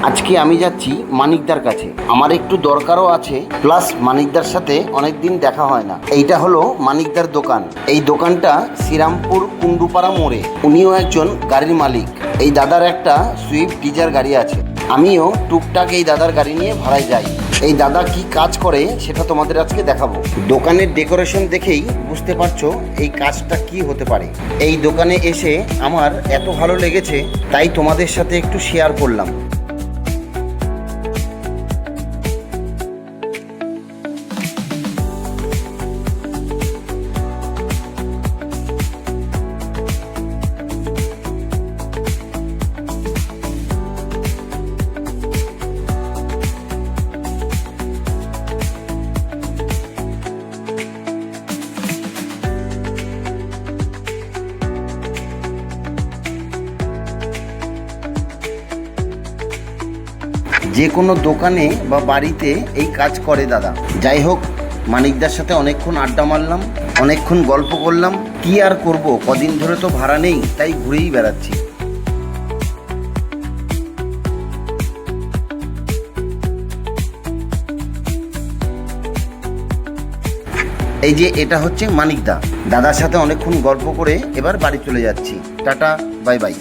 আজকে আমি যাচ্ছি মানিকদার কাছে, আমার একটু দরকারও আছে, প্লাস মানিকদার সাথে অনেকদিন দেখা হয় না। এইটা হলো মানিকদার দোকান। এই দোকানটা শ্রীরামপুর কুন্ডুপাড়া মোড়ে। উনিও একজন গাড়ির মালিক। এই দাদার একটা সুইফট ডিজায়ার গাড়ি আছে। আমিও টুকটাক এই দাদার গাড়ি নিয়ে ভাড়ায় যাই। এই দাদা কি কাজ করে সেটা তোমাদের আজকে দেখাবো। দোকানের ডেকোরেশন দেখেই বুঝতে পারছো এই কাজটা কি হতে পারে। এই দোকানে এসে আমার এত ভালো লেগেছে, তাই তোমাদের সাথে একটু শেয়ার করলাম। যে কোনো দোকানে বা বাড়িতে এই কাজ করে দাদা। যাই হোক, মানিকদার সাথে অনেকক্ষণ আড্ডা মারলাম, অনেকক্ষণ গল্প করলাম। কি আর করব, কদিন ধরে তো ভাড়া নেই, তাই ঘুরেই বেড়াচ্ছি। এই যে এটা হচ্ছে মানিকদা। দাদার সাথে অনেকক্ষণ গল্প করে এবার বাড়ি চলে যাচ্ছি। Tata, bye bye.